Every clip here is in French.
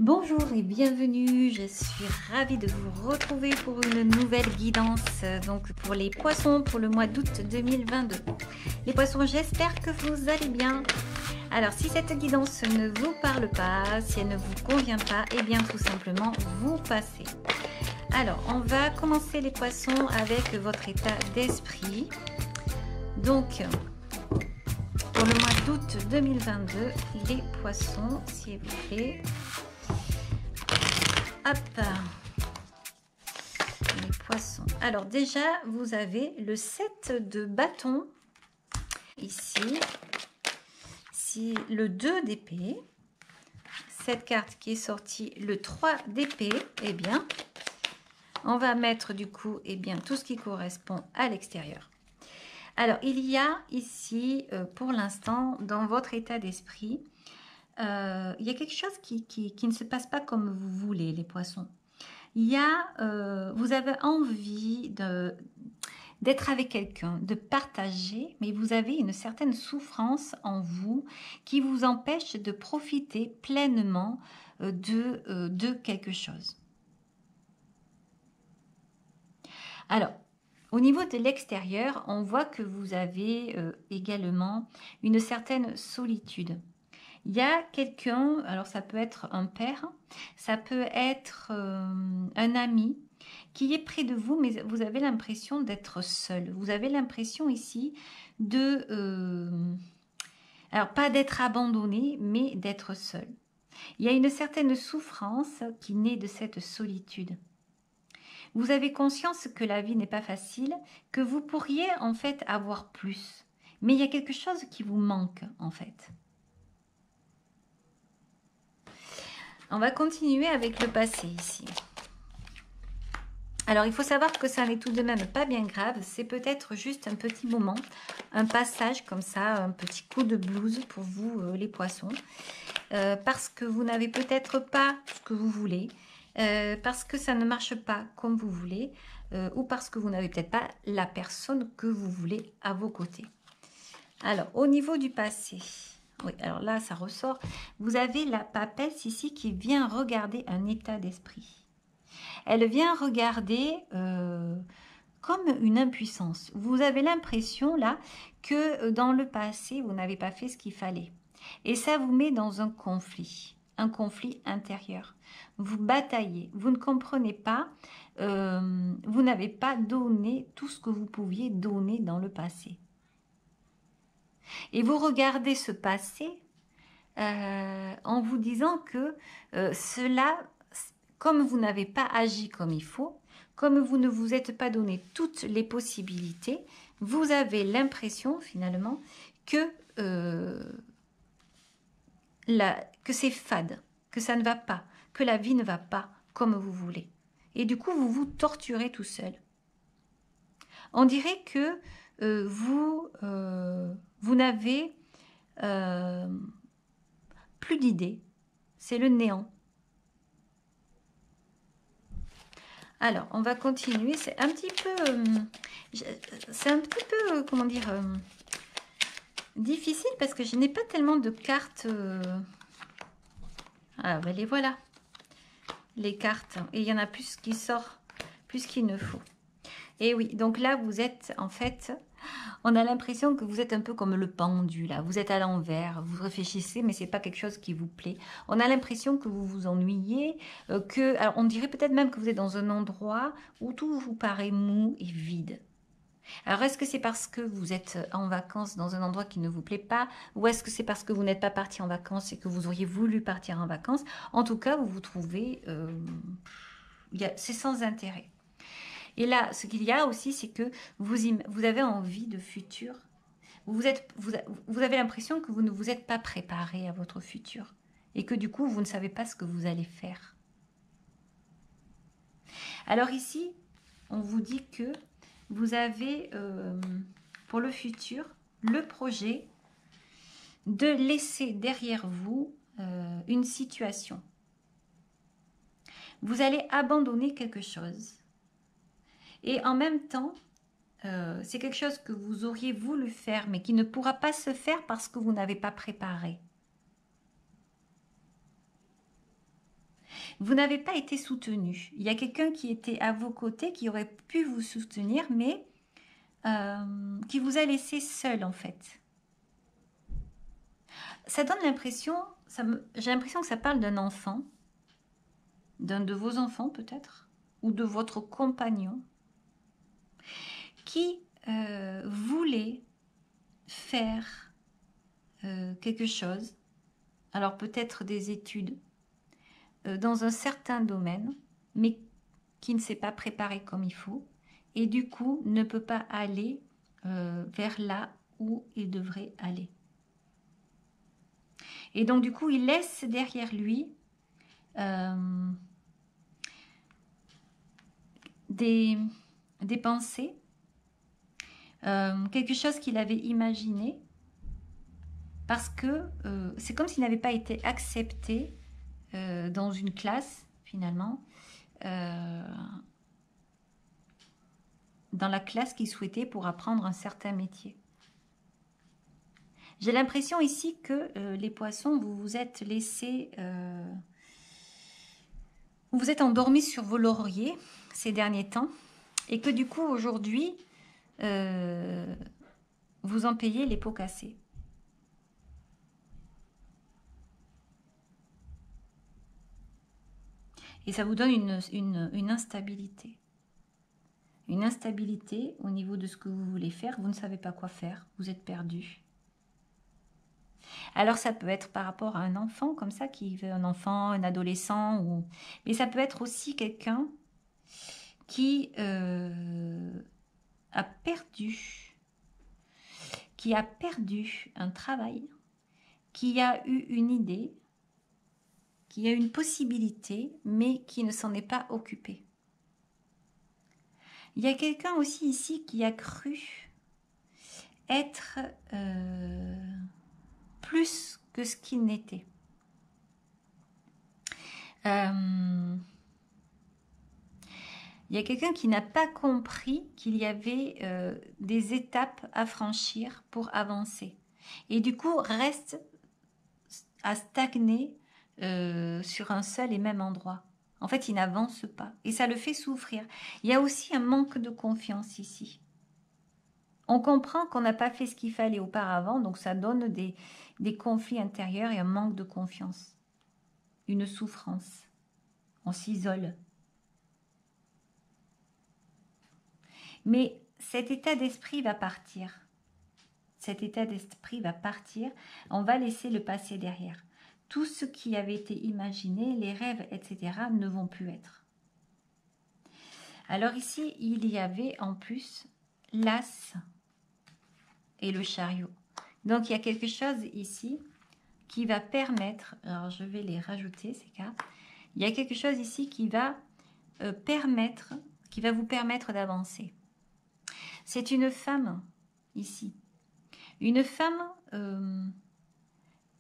Bonjour et bienvenue, je suis ravie de vous retrouver pour une nouvelle guidance donc pour les poissons pour le mois d'août 2022. Les poissons, j'espère que vous allez bien. Alors si cette guidance ne vous parle pas, si elle ne vous convient pas, et bien tout simplement vous passez. Alors on va commencer les poissons avec votre état d'esprit. Donc pour le mois d'août 2022, les poissons, s'il vous plaît. Hop, les poissons. Alors déjà, vous avez le 7 de bâton ici, le 2 d'épée, cette carte qui est sortie, le 3 d'épée. Eh bien, on va mettre du coup tout ce qui correspond à l'extérieur. Alors, il y a ici, pour l'instant, dans votre état d'esprit, il y a quelque chose qui ne se passe pas comme vous voulez, les poissons. Il y a, vous avez envie d'être avec quelqu'un, de partager, mais vous avez une certaine souffrance en vous qui vous empêche de profiter pleinement de quelque chose. Alors, au niveau de l'extérieur, on voit que vous avez également une certaine solitude. Il y a quelqu'un, alors ça peut être un père, ça peut être un ami qui est près de vous, mais vous avez l'impression d'être seul. Vous avez l'impression ici alors pas d'être abandonné, mais d'être seul. Il y a une certaine souffrance qui naît de cette solitude. Vous avez conscience que la vie n'est pas facile, que vous pourriez en fait avoir plus. Mais il y a quelque chose qui vous manque en fait. On va continuer avec le passé ici. Alors, il faut savoir que ça n'est tout de même pas bien grave. C'est peut-être juste un petit moment, un passage comme ça, un petit coup de blues pour vous, les poissons. Parce que vous n'avez peut-être pas ce que vous voulez, parce que ça ne marche pas comme vous voulez, ou parce que vous n'avez peut-être pas la personne que vous voulez à vos côtés. Alors, au niveau du passé... Oui, alors là, ça ressort. Vous avez la papesse ici qui vient regarder un état d'esprit. Elle vient regarder comme une impuissance. Vous avez l'impression là que dans le passé, vous n'avez pas fait ce qu'il fallait. Et ça vous met dans un conflit intérieur. Vous bataillez, vous ne comprenez pas, vous n'avez pas donné tout ce que vous pouviez donner dans le passé. Et vous regardez ce passé en vous disant que cela, comme vous n'avez pas agi comme il faut, comme vous ne vous êtes pas donné toutes les possibilités, vous avez l'impression finalement que c'est fade, que ça ne va pas, que la vie ne va pas comme vous voulez. Et du coup, vous vous torturez tout seul. On dirait que vous n'avez plus d'idées, c'est le néant. Alors, on va continuer, c'est un petit peu, comment dire, difficile parce que je n'ai pas tellement de cartes. Ah, ben les voilà, les cartes, et il y en a plus qui sort, plus qu'il ne faut. Et oui, donc là, vous êtes en fait... On a l'impression que vous êtes un peu comme le pendu, là. Vous êtes à l'envers, vous réfléchissez, mais c'est pas quelque chose qui vous plaît. On a l'impression que vous vous ennuyez, alors on dirait peut-être même que vous êtes dans un endroit où tout vous paraît mou et vide. Alors, est-ce que c'est parce que vous êtes en vacances dans un endroit qui ne vous plaît pas, ou est-ce que c'est parce que vous n'êtes pas parti en vacances et que vous auriez voulu partir en vacances? En tout cas, vous vous trouvez... c'est sans intérêt. Et là, ce qu'il y a aussi, c'est que vous avez envie de futur. Vous avez l'impression que vous ne vous êtes pas préparé à votre futur. Et que du coup, vous ne savez pas ce que vous allez faire. Alors ici, on vous dit que vous avez, pour le futur, le projet de laisser derrière vous une situation. Vous allez abandonner quelque chose. Et en même temps, c'est quelque chose que vous auriez voulu faire, mais qui ne pourra pas se faire parce que vous n'avez pas préparé. Vous n'avez pas été soutenu. Il y a quelqu'un qui était à vos côtés, qui aurait pu vous soutenir, mais qui vous a laissé seul en fait. Ça donne l'impression, j'ai l'impression que ça parle d'un enfant, d'un de vos enfants peut-être, ou de votre compagnon, qui voulait faire quelque chose, alors peut-être des études, dans un certain domaine, mais qui ne s'est pas préparé comme il faut, et du coup ne peut pas aller vers là où il devrait aller. Et donc du coup il laisse derrière lui des pensées, quelque chose qu'il avait imaginé, parce que c'est comme s'il n'avait pas été accepté dans une classe, finalement, dans la classe qu'il souhaitait pour apprendre un certain métier. J'ai l'impression ici que les poissons, vous vous êtes laissés... vous vous êtes endormis sur vos lauriers ces derniers temps, et que du coup, aujourd'hui, vous en payez les pots cassés. Et ça vous donne une instabilité. Une instabilité au niveau de ce que vous voulez faire. Vous ne savez pas quoi faire. Vous êtes perdu. Alors ça peut être par rapport à un enfant comme ça, qui veut un enfant, un adolescent. Mais ça peut être aussi quelqu'un qui a perdu un travail, qui a eu une idée, qui a une possibilité, mais qui ne s'en est pas occupé. Il y a quelqu'un aussi ici qui a cru être plus que ce qu'il n'était. Il y a quelqu'un qui n'a pas compris qu'il y avait des étapes à franchir pour avancer. Et du coup, reste à stagner sur un seul et même endroit. En fait, il n'avance pas. Et ça le fait souffrir. Il y a aussi un manque de confiance ici. On comprend qu'on n'a pas fait ce qu'il fallait auparavant, donc ça donne des conflits intérieurs et un manque de confiance. Une souffrance. On s'isole. Mais cet état d'esprit va partir. Cet état d'esprit va partir. On va laisser le passé derrière. Tout ce qui avait été imaginé, les rêves, etc., ne vont plus être. Alors ici, il y avait en plus l'as et le chariot. Donc il y a quelque chose ici qui va permettre, alors je vais les rajouter ces cartes, il y a quelque chose ici qui va vous permettre d'avancer. C'est une femme ici, une femme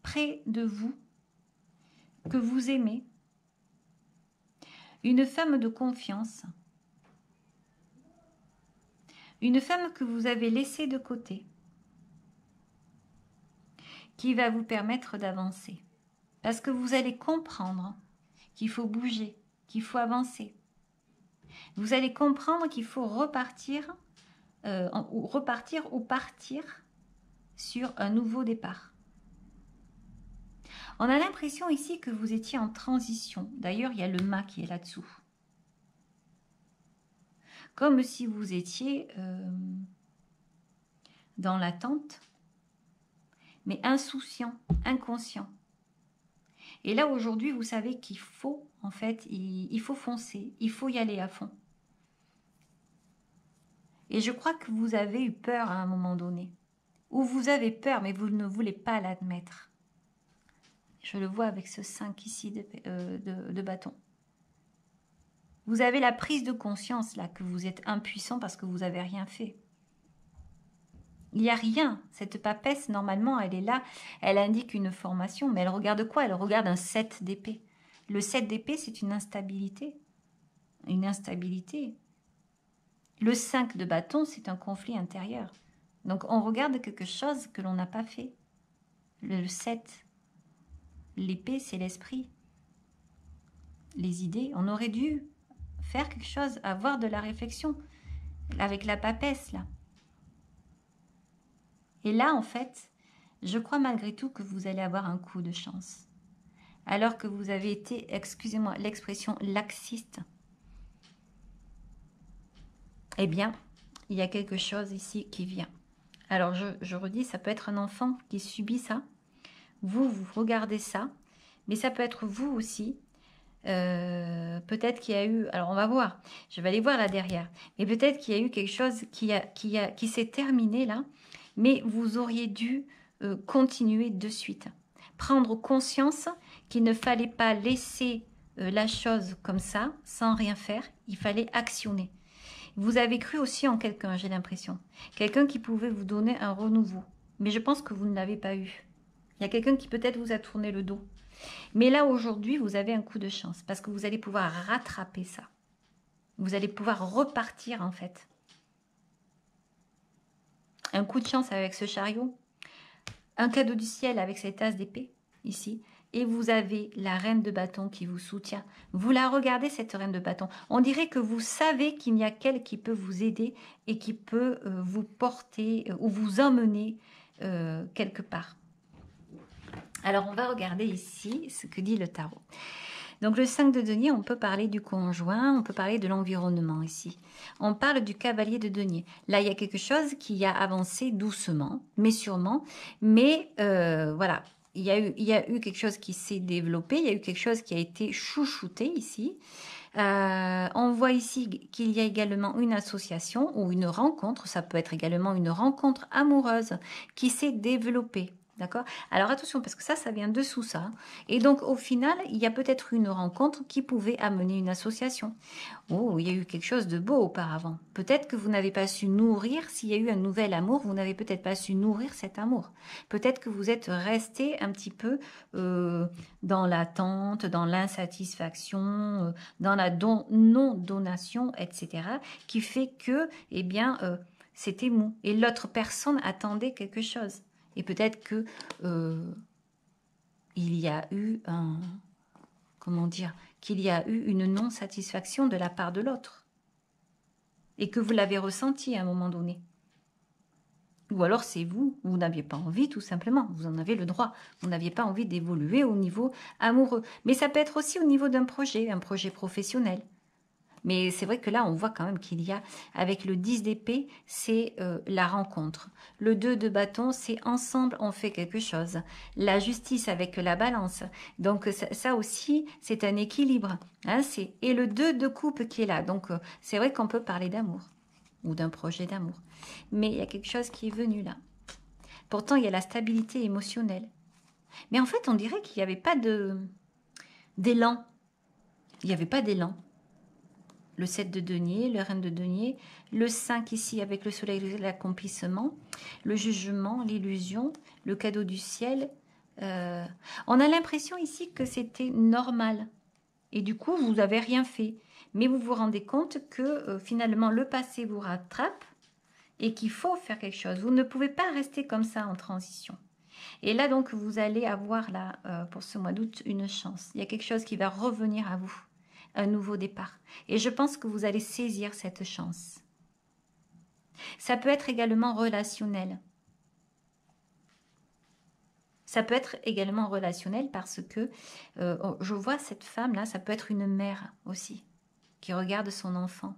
près de vous, que vous aimez, une femme de confiance, une femme que vous avez laissée de côté, qui va vous permettre d'avancer. Parce que vous allez comprendre qu'il faut bouger, qu'il faut avancer. Vous allez comprendre qu'il faut repartir ou partir sur un nouveau départ. On a l'impression ici que vous étiez en transition. D'ailleurs, il y a le mât qui est là-dessous. Comme si vous étiez dans l'attente, mais insouciant, inconscient. Et là, aujourd'hui, vous savez qu'il faut, en fait, il faut foncer, il faut y aller à fond. Et je crois que vous avez eu peur à un moment donné. Ou vous avez peur, mais vous ne voulez pas l'admettre. Je le vois avec ce 5 ici de bâton. Vous avez la prise de conscience, là, que vous êtes impuissant parce que vous n'avez rien fait. Il n'y a rien. Cette papesse, normalement, elle est là. Elle indique une formation. Mais elle regarde quoi? Elle regarde un 7 d'épée. Le 7 d'épée, c'est une instabilité. Une instabilité. Le 5 de bâton, c'est un conflit intérieur. Donc, on regarde quelque chose que l'on n'a pas fait. Le 7. L'épée, c'est l'esprit. les idées. On aurait dû faire quelque chose, avoir de la réflexion avec la papesse, là. Et là, en fait, je crois malgré tout que vous allez avoir un coup de chance. Alors que vous avez été, excusez-moi l'expression, laxiste. Eh bien, il y a quelque chose ici qui vient. Alors, je redis, ça peut être un enfant qui subit ça. Vous regardez ça. Mais ça peut être vous aussi. Peut-être qu'il y a eu... Alors, on va voir. Je vais aller voir là derrière. Mais peut-être qu'il y a eu quelque chose qui s'est terminé là. Mais vous auriez dû continuer de suite. Prendre conscience qu'il ne fallait pas laisser la chose comme ça, sans rien faire. Il fallait actionner. Vous avez cru aussi en quelqu'un, j'ai l'impression. Quelqu'un qui pouvait vous donner un renouveau. Mais je pense que vous ne l'avez pas eu. Il y a quelqu'un qui peut-être vous a tourné le dos. Mais là, aujourd'hui, vous avez un coup de chance. Parce que vous allez pouvoir rattraper ça. Vous allez pouvoir repartir, en fait. Un coup de chance avec ce chariot. Un cadeau du ciel avec cette as d'épée, ici. Et vous avez la reine de bâton qui vous soutient. Vous la regardez, cette reine de bâton. On dirait que vous savez qu'il y a quelqu'un qui peut vous aider et qui peut vous porter ou vous emmener quelque part. Alors, on va regarder ici ce que dit le tarot. Donc, le 5 de denier, on peut parler du conjoint, on peut parler de l'environnement ici. On parle du cavalier de denier. Là, il y a quelque chose qui a avancé doucement, mais sûrement. Mais voilà, il y a eu quelque chose qui s'est développé, il y a eu quelque chose qui a été chouchouté ici. On voit ici qu'il y a également une association ou une rencontre, ça peut être également une rencontre amoureuse qui s'est développée. D'accord? Alors attention, parce que ça vient dessous ça. Et donc, au final, il y a peut-être une rencontre qui pouvait amener une association. Oh, il y a eu quelque chose de beau auparavant. Peut-être que vous n'avez pas su nourrir, s'il y a eu un nouvel amour, vous n'avez peut-être pas su nourrir cet amour. Peut-être que vous êtes resté un petit peu dans l'attente, dans l'insatisfaction, dans la non-donation, etc. qui fait que, eh bien, c'était mou. Et l'autre personne attendait quelque chose. Et peut-être que il y a eu comment dire, qu'il y a eu une non-satisfaction de la part de l'autre. Et que vous l'avez ressenti à un moment donné. Ou alors c'est vous n'aviez pas envie tout simplement, vous en avez le droit. Vous n'aviez pas envie d'évoluer au niveau amoureux. Mais ça peut être aussi au niveau d'un projet, un projet professionnel. Mais c'est vrai que là, on voit quand même qu'il y a, avec le 10 d'épée, c'est la rencontre. Le 2 de bâton, c'est ensemble, on fait quelque chose. La justice avec la balance. Donc ça aussi, c'est un équilibre. Hein, et le 2 de coupe qui est là. Donc c'est vrai qu'on peut parler d'amour ou d'un projet d'amour. Mais il y a quelque chose qui est venu là. Pourtant, il y a la stabilité émotionnelle. Mais en fait, on dirait qu'il n'y avait pas d'élan. Il n'y avait pas d'élan. Le 7 de denier, le reine de denier, le 5 ici avec le soleil, l'accomplissement, le jugement, l'illusion, le cadeau du ciel. On a l'impression ici que c'était normal. Et du coup, vous n'avez rien fait. Mais vous vous rendez compte que finalement, le passé vous rattrape et qu'il faut faire quelque chose. Vous ne pouvez pas rester comme ça en transition. Et là, donc, vous allez avoir là, pour ce mois d'août, une chance. Il y a quelque chose qui va revenir à vous. Un nouveau départ. Et je pense que vous allez saisir cette chance. Ça peut être également relationnel. Ça peut être également relationnel parce que je vois cette femme-là, ça peut être une mère aussi, qui regarde son enfant.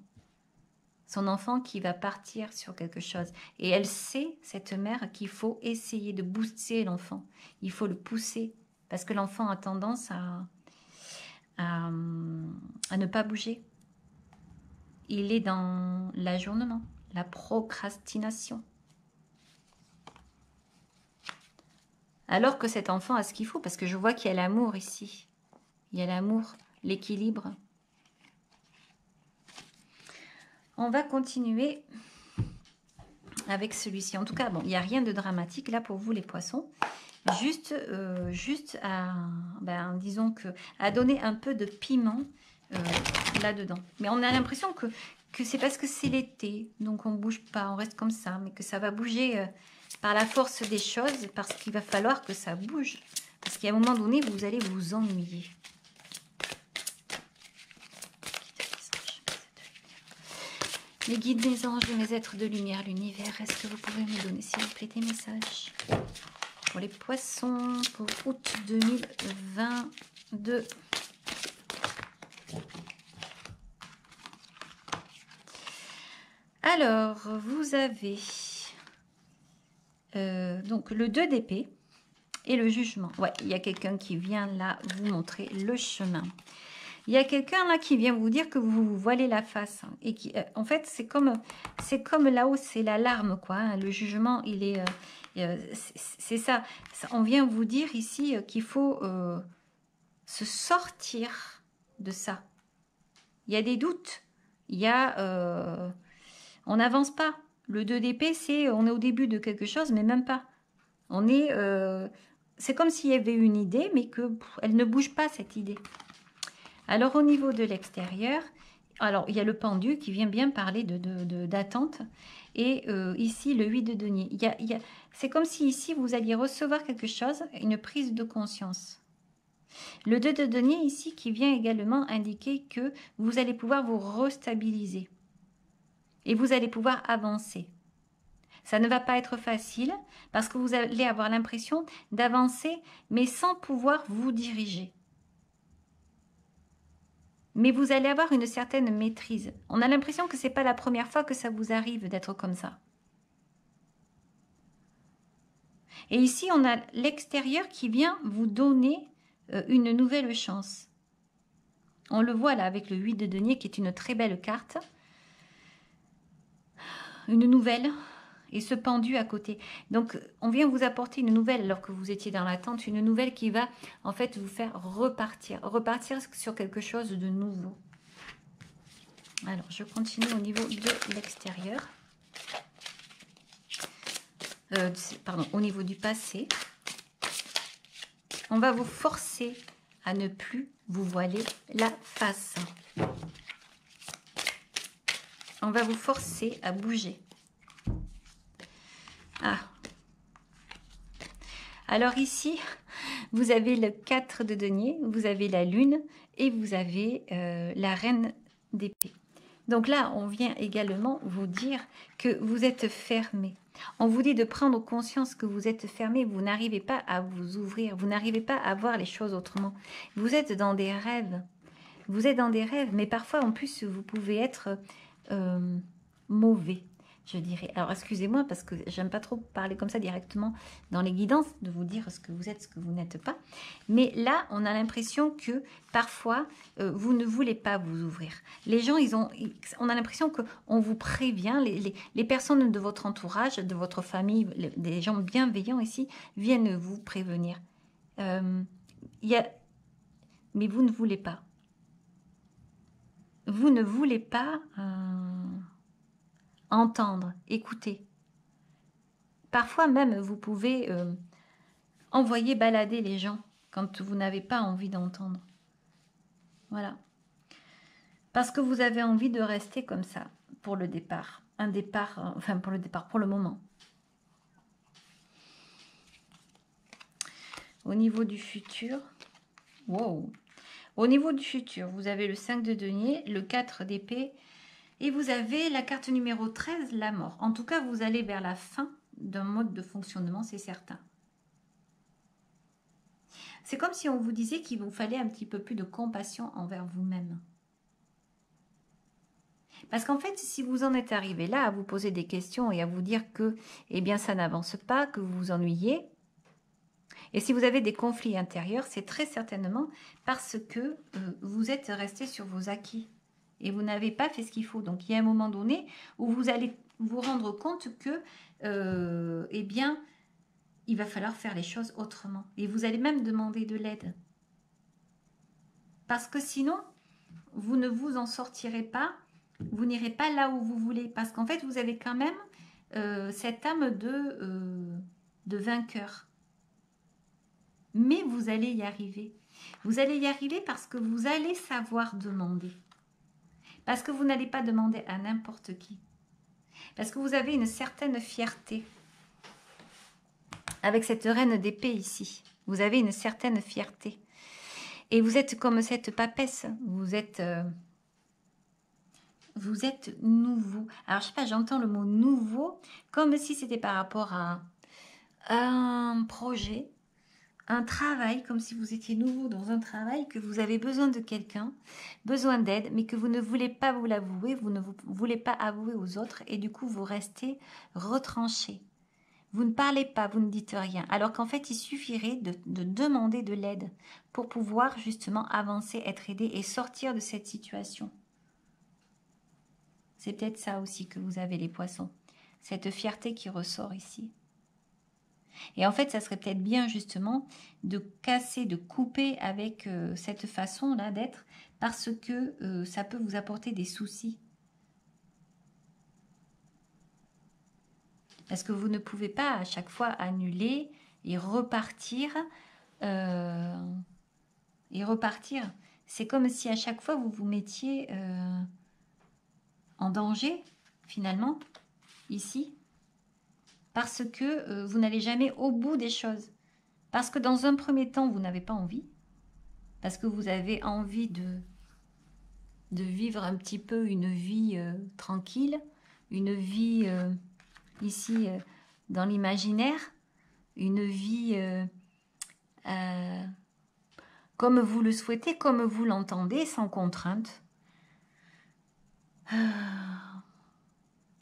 Son enfant qui va partir sur quelque chose. Et elle sait, cette mère, qu'il faut essayer de booster l'enfant. Il faut le pousser parce que l'enfant a tendance à ne pas bouger. Il est dans l'ajournement, la procrastination. Alors que cet enfant a ce qu'il faut, parce que je vois qu'il y a l'amour ici. Il y a l'amour, l'équilibre. On va continuer avec celui-ci. En tout cas, bon, il n'y a rien de dramatique là pour vous les poissons. Juste disons que à donner un peu de piment là-dedans. Mais on a l'impression que c'est parce que c'est l'été, donc on ne bouge pas, on reste comme ça, mais que ça va bouger par la force des choses, parce qu'il va falloir que ça bouge. Parce qu'à un moment donné, vous allez vous ennuyer. mes guides, mes anges, mes êtres de lumière, l'univers, est-ce que vous pouvez me donner, s'il vous plaît, des messages pour les poissons, pour août 2022. Alors, vous avez donc le 2 d'épée et le jugement. Ouais, il y a quelqu'un qui vient là vous montrer le chemin. Il y a quelqu'un là qui vient vous dire que vous vous voilez la face. Hein, et qui, en fait, c'est comme là-haut, c'est l'alarme, quoi. Hein, le jugement, il est... c'est ça. On vient vous dire ici qu'il faut se sortir de ça. Il y a des doutes. Il y a... on n'avance pas. Le 2 d'épée, c'est... On est au début de quelque chose, mais même pas. On est... c'est comme s'il y avait une idée, mais qu'elle ne bouge pas, cette idée. Alors, au niveau de l'extérieur, alors il y a le pendu qui vient bien parler d'attente. Et ici, le 8 de denier. C'est comme si ici, vous alliez recevoir quelque chose, une prise de conscience. Le 2 de denier ici qui vient également indiquer que vous allez pouvoir vous restabiliser. Et vous allez pouvoir avancer. Ça ne va pas être facile parce que vous allez avoir l'impression d'avancer, mais sans pouvoir vous diriger. Mais vous allez avoir une certaine maîtrise. On a l'impression que ce n'est pas la première fois que ça vous arrive d'être comme ça. Et ici, on a l'extérieur qui vient vous donner une nouvelle chance. On le voit là avec le 8 de denier qui est une très belle carte. Une nouvelle et ce pendu à côté. Donc, on vient vous apporter une nouvelle alors que vous étiez dans l'attente, une nouvelle qui va en fait vous faire repartir sur quelque chose de nouveau. Alors, je continue au niveau de l'extérieur. Pardon, au niveau du passé. On va vous forcer à ne plus vous voiler la face. On va vous forcer à bouger. Ah. Alors ici, vous avez le 4 de denier, vous avez la lune et vous avez la reine d'épée. Donc là, on vient également vous dire que vous êtes fermé. On vous dit de prendre conscience que vous êtes fermé, vous n'arrivez pas à vous ouvrir, vous n'arrivez pas à voir les choses autrement. Vous êtes dans des rêves. Vous êtes dans des rêves, mais parfois en plus, vous pouvez être mauvais. Je dirais. Alors, excusez-moi parce que j'aime pas trop parler comme ça directement dans les guidances, de vous dire ce que vous êtes, ce que vous n'êtes pas. Mais là, on a l'impression que parfois, vous ne voulez pas vous ouvrir. Les gens, on a l'impression qu'on vous prévient, les personnes de votre entourage, de votre famille, des gens bienveillants ici, viennent vous prévenir. Mais vous ne voulez pas. Vous ne voulez pas... entendre, écouter. Parfois même, vous pouvez envoyer balader les gens quand vous n'avez pas envie d'entendre. Voilà. Parce que vous avez envie de rester comme ça pour le départ. Un départ, enfin pour le départ, pour le moment. Au niveau du futur, wow. Au niveau du futur, vous avez le 5 de denier, le 4 d'épée, et vous avez la carte numéro 13, la mort. En tout cas, vous allez vers la fin d'un mode de fonctionnement, c'est certain. C'est comme si on vous disait qu'il vous fallait un petit peu plus de compassion envers vous-même. Parce qu'en fait, si vous en êtes arrivé là, à vous poser des questions et à vous dire que eh bien, ça n'avance pas, que vous vous ennuyez, et si vous avez des conflits intérieurs, c'est très certainement parce que vous êtes resté sur vos acquis. Et vous n'avez pas fait ce qu'il faut. Donc, il y a un moment donné où vous allez vous rendre compte que, eh bien, il va falloir faire les choses autrement. Et vous allez même demander de l'aide. Parce que sinon, vous ne vous en sortirez pas. Vous n'irez pas là où vous voulez. Parce qu'en fait, vous avez quand même cette âme de vainqueur. Mais vous allez y arriver. Vous allez y arriver parce que vous allez savoir demander. Parce que vous n'allez pas demander à n'importe qui. Parce que vous avez une certaine fierté. Avec cette reine d'épée ici, vous avez une certaine fierté. Et vous êtes comme cette papesse. Vous êtes... vous êtes nouveau. Alors, je sais pas, j'entends le mot nouveau comme si c'était par rapport à un projet, un travail, comme si vous étiez nouveau dans un travail, que vous avez besoin de quelqu'un, besoin d'aide, mais que vous ne voulez pas vous l'avouer, vous ne voulez pas avouer aux autres, et du coup, vous restez retranché. Vous ne parlez pas, vous ne dites rien, alors qu'en fait, il suffirait de demander de l'aide pour pouvoir justement avancer, être aidé et sortir de cette situation. C'est peut-être ça aussi que vous avez, les poissons, cette fierté qui ressort ici. Et en fait, ça serait peut-être bien justement de casser, de couper avec cette façon-là d'être, parce que ça peut vous apporter des soucis. Parce que vous ne pouvez pas à chaque fois annuler et repartir. C'est comme si à chaque fois vous vous mettiez en danger, finalement, ici. Parce que vous n'allez jamais au bout des choses. Parce que dans un premier temps, vous n'avez pas envie. Parce que vous avez envie de vivre un petit peu une vie tranquille, une vie ici dans l'imaginaire, une vie comme vous le souhaitez, comme vous l'entendez, sans contrainte.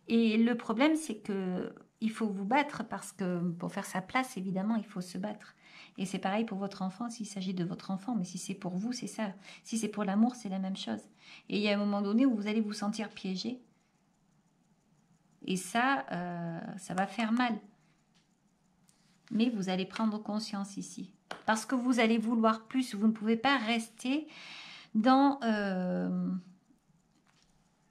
Et le problème, c'est que il faut vous battre parce que pour faire sa place, évidemment, il faut se battre. Et c'est pareil pour votre enfant, s'il s'agit de votre enfant, mais si c'est pour vous, c'est ça. Si c'est pour l'amour, c'est la même chose. Et il y a un moment donné où vous allez vous sentir piégé. Et ça, ça va faire mal. Mais vous allez prendre conscience ici. Parce que vous allez vouloir plus, vous ne pouvez pas rester dans...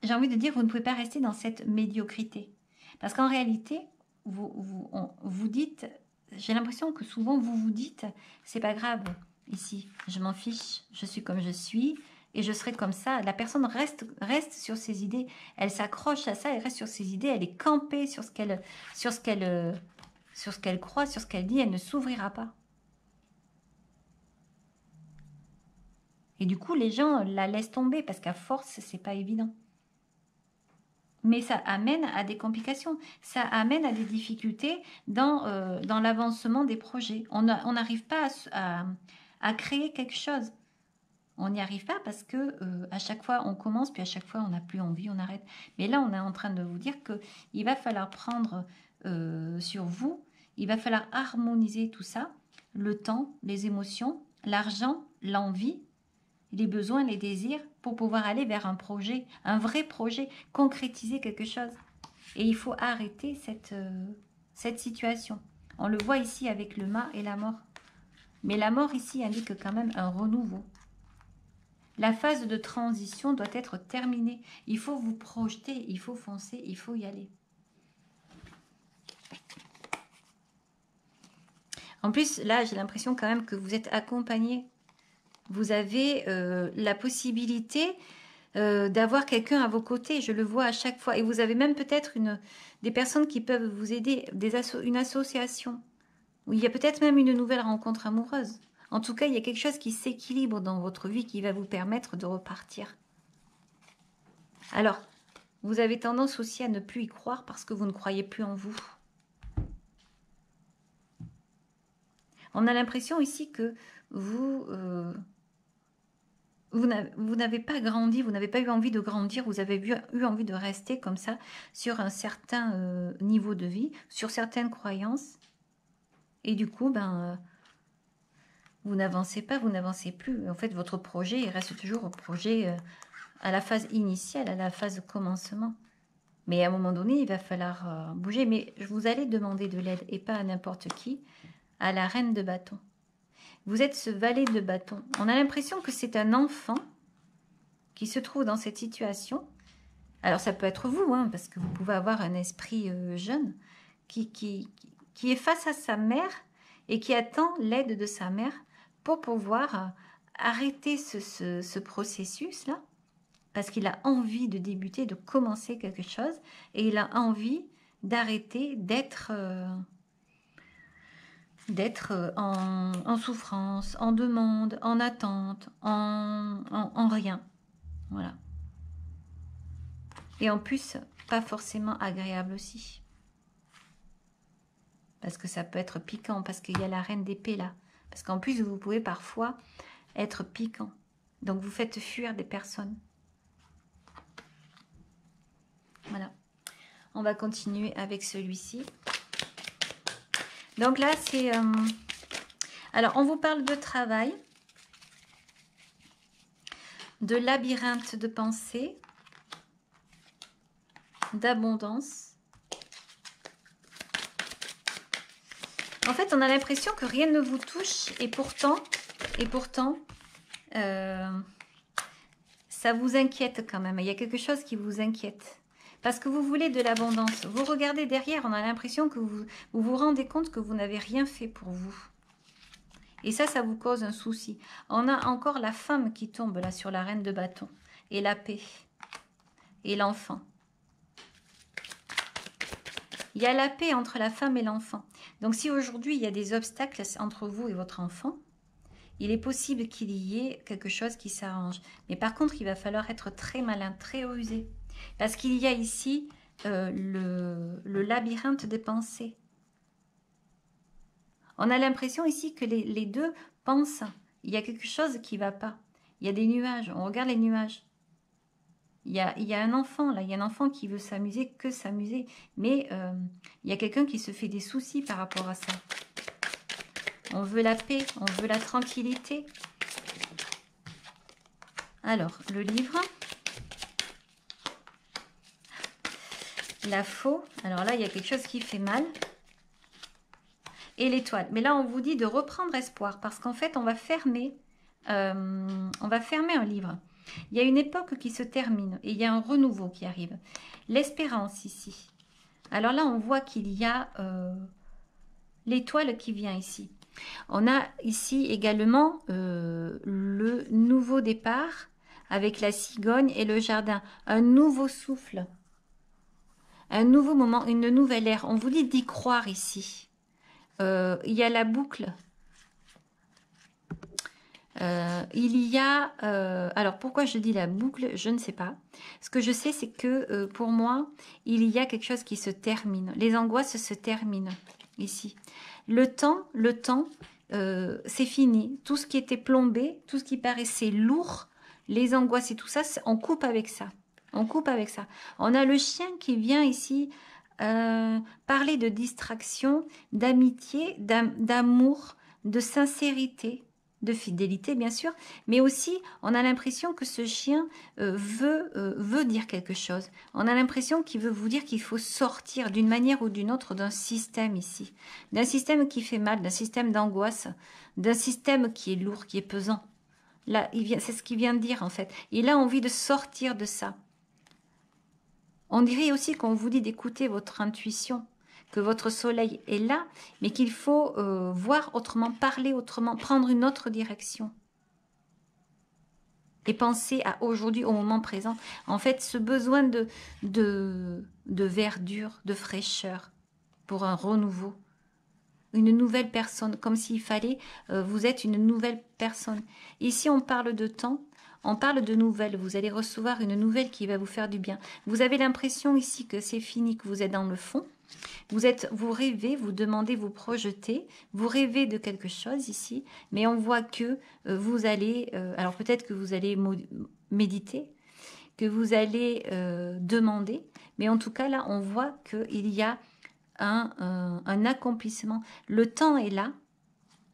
j'ai envie de dire, vous ne pouvez pas rester dans cette médiocrité. Parce qu'en réalité, vous dites, j'ai l'impression que souvent vous vous dites, c'est pas grave, ici, je m'en fiche, je suis comme je suis, et je serai comme ça. La personne reste sur ses idées, elle s'accroche à ça, elle reste sur ses idées, elle est campée sur ce qu'elle croit, sur ce qu'elle dit, elle ne s'ouvrira pas. Et du coup, les gens la laissent tomber, parce qu'à force, c'est pas évident. Mais ça amène à des complications, ça amène à des difficultés dans l'avancement des projets. On n'arrive pas à créer quelque chose. On n'y arrive pas parce que à chaque fois on commence, puis à chaque fois on n'a plus envie, on arrête. Mais là, on est en train de vous dire qu'il va falloir prendre sur vous, il va falloir harmoniser tout ça, le temps, les émotions, l'argent, l'envie, les besoins, les désirs, pour pouvoir aller vers un projet, un vrai projet, concrétiser quelque chose. Et il faut arrêter cette situation. On le voit ici avec le mât et la mort. Mais la mort ici indique quand même un renouveau. La phase de transition doit être terminée. Il faut vous projeter, il faut foncer, il faut y aller. En plus, là, j'ai l'impression quand même que vous êtes accompagné. Vous avez la possibilité d'avoir quelqu'un à vos côtés. Je le vois à chaque fois. Et vous avez même peut-être des personnes qui peuvent vous aider, une association. Ou il y a peut-être même une nouvelle rencontre amoureuse. En tout cas, il y a quelque chose qui s'équilibre dans votre vie qui va vous permettre de repartir. Alors, vous avez tendance aussi à ne plus y croire parce que vous ne croyez plus en vous. On a l'impression ici que vous n'avez pas grandi, vous n'avez pas eu envie de grandir, vous avez eu envie de rester comme ça sur un certain niveau de vie, sur certaines croyances. Et du coup, vous n'avancez pas, vous n'avancez plus. En fait, votre projet, il reste toujours au projet à la phase initiale, à la phase de commencement. Mais à un moment donné, il va falloir bouger. Mais vous allez demander de l'aide, et pas à n'importe qui, à la reine de bâton. Vous êtes ce valet de bâton. On a l'impression que c'est un enfant qui se trouve dans cette situation. Alors, ça peut être vous, hein, parce que vous pouvez avoir un esprit jeune qui est face à sa mère et qui attend l'aide de sa mère pour pouvoir arrêter ce processus-là, parce qu'il a envie de débuter, de commencer quelque chose, et il a envie d'arrêter d'être en souffrance, en demande, en attente, en rien. Voilà. Et en plus, pas forcément agréable aussi. Parce que ça peut être piquant, parce qu'il y a la reine d'épée là. Parce qu'en plus, vous pouvez parfois être piquant. Donc, vous faites fuir des personnes. Voilà. On va continuer avec celui-ci. Donc là, c'est... alors, on vous parle de travail, de labyrinthe de pensée, d'abondance. En fait, on a l'impression que rien ne vous touche et pourtant, ça vous inquiète quand même. Il y a quelque chose qui vous inquiète. Parce que vous voulez de l'abondance. Vous regardez derrière, on a l'impression que vous rendez compte que vous n'avez rien fait pour vous. Et ça vous cause un souci. On a encore la femme qui tombe là sur la reine de bâton. Et la paix. Et l'enfant. Il y a la paix entre la femme et l'enfant. Donc si aujourd'hui il y a des obstacles entre vous et votre enfant, il est possible qu'il y ait quelque chose qui s'arrange. Mais par contre, il va falloir être très malin, très rusé. Parce qu'il y a ici le labyrinthe des pensées. On a l'impression ici que les deux pensent. Il y a quelque chose qui ne va pas. Il y a des nuages. On regarde les nuages. Il y a un enfant là. Il y a un enfant qui veut s'amuser, que s'amuser. Mais il y a quelqu'un qui se fait des soucis par rapport à ça. On veut la paix, on veut la tranquillité. Alors, le livre. La faux. Alors là, il y a quelque chose qui fait mal. Et l'étoile. Mais là, on vous dit de reprendre espoir. Parce qu'en fait, on va fermer un livre. Il y a une époque qui se termine. Et il y a un renouveau qui arrive. L'espérance ici. Alors là, on voit qu'il y a l'étoile qui vient ici. On a ici également le nouveau départ avec la cigogne et le jardin. Un nouveau souffle. Un nouveau moment, une nouvelle ère. On vous dit d'y croire ici. Il y a la boucle. Il y a... alors, pourquoi je dis la boucle? Je ne sais pas. Ce que je sais, c'est que pour moi, il y a quelque chose qui se termine. Les angoisses se terminent ici. Le temps, c'est fini. Tout ce qui était plombé, tout ce qui paraissait lourd, les angoisses et tout ça, on coupe avec ça. On coupe avec ça. On a le chien qui vient ici parler de distraction, d'amitié, d'amour, de sincérité, de fidélité bien sûr, mais aussi on a l'impression que ce chien veut dire quelque chose. On a l'impression qu'il veut vous dire qu'il faut sortir d'une manière ou d'une autre d'un système ici, d'un système qui fait mal, d'un système d'angoisse, d'un système qui est lourd, qui est pesant. Là, c'est ce qu'il vient de dire en fait. Il a envie de sortir de ça. On dirait aussi qu'on vous dit d'écouter votre intuition, que votre soleil est là, mais qu'il faut voir autrement, parler autrement, prendre une autre direction. Et penser à aujourd'hui, au moment présent. En fait, ce besoin de verdure, de fraîcheur, pour un renouveau. Une nouvelle personne, comme s'il fallait, vous êtes une nouvelle personne. Ici, on parle de temps. On parle de nouvelles, vous allez recevoir une nouvelle qui va vous faire du bien. Vous avez l'impression ici que c'est fini, que vous êtes dans le fond. Vous rêvez, vous demandez, vous projetez, vous rêvez de quelque chose ici, mais on voit que vous allez, alors peut-être que vous allez méditer, que vous allez demander, mais en tout cas là, on voit qu'il y a un accomplissement. Le temps est là.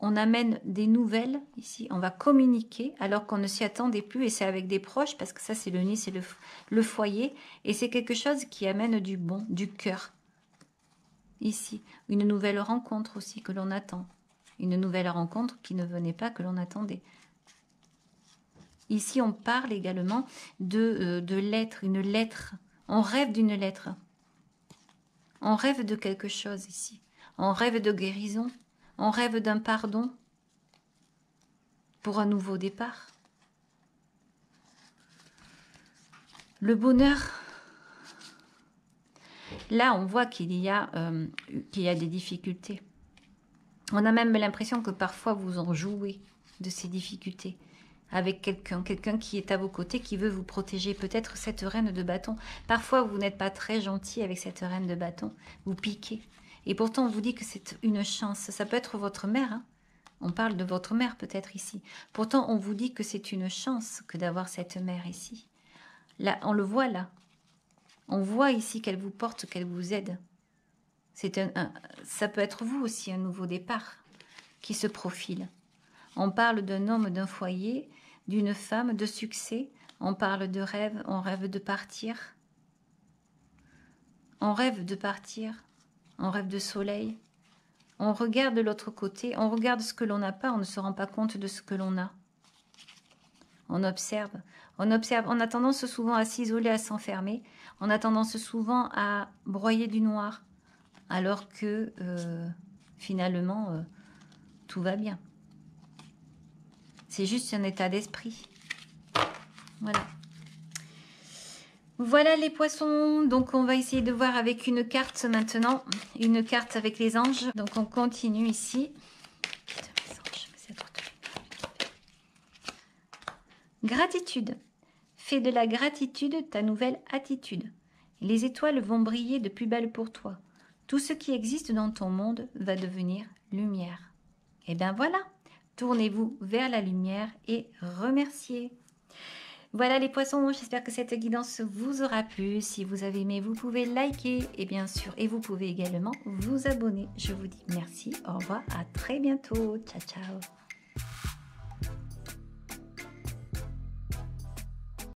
On amène des nouvelles ici, on va communiquer alors qu'on ne s'y attendait plus et c'est avec des proches parce que ça c'est le nid, c'est le foyer et c'est quelque chose qui amène du bon, du cœur. Ici, une nouvelle rencontre aussi que l'on attend, une nouvelle rencontre qui ne venait pas, que l'on attendait. Ici on parle également de l'être, une lettre, on rêve d'une lettre, on rêve de quelque chose ici, on rêve de guérison. On rêve d'un pardon pour un nouveau départ. Le bonheur, là on voit qu'il y a des difficultés. On a même l'impression que parfois vous en jouez de ces difficultés. avec quelqu'un qui est à vos côtés, qui veut vous protéger. Peut-être cette reine de bâton. Parfois, vous n'êtes pas très gentil avec cette reine de bâton. Vous piquez. Et pourtant, on vous dit que c'est une chance. Ça peut être votre mère. Hein. On parle de votre mère peut-être ici. Pourtant, on vous dit que c'est une chance que d'avoir cette mère ici. Là, on le voit là. On voit ici qu'elle vous porte, qu'elle vous aide. Ça peut être vous aussi, un nouveau départ qui se profile. On parle d'un homme, d'un foyer, d'une femme, de succès. On parle de rêve, on rêve de partir. On rêve de partir, on rêve de soleil. On regarde de l'autre côté, on regarde ce que l'on n'a pas, on ne se rend pas compte de ce que l'on a. On observe, on a tendance souvent à s'isoler, à s'enfermer. On a tendance souvent à broyer du noir, alors que finalement, tout va bien. C'est juste un état d'esprit. Voilà. Voilà les poissons. Donc on va essayer de voir avec une carte maintenant. Une carte avec les anges. Donc on continue ici. Gratitude. Fais de la gratitude ta nouvelle attitude. Les étoiles vont briller de plus belle pour toi. Tout ce qui existe dans ton monde va devenir lumière. Et bien voilà. Tournez-vous vers la lumière et remerciez. Voilà les poissons, j'espère que cette guidance vous aura plu. Si vous avez aimé, vous pouvez liker et bien sûr, et vous pouvez également vous abonner. Je vous dis merci, au revoir, à très bientôt. Ciao, ciao.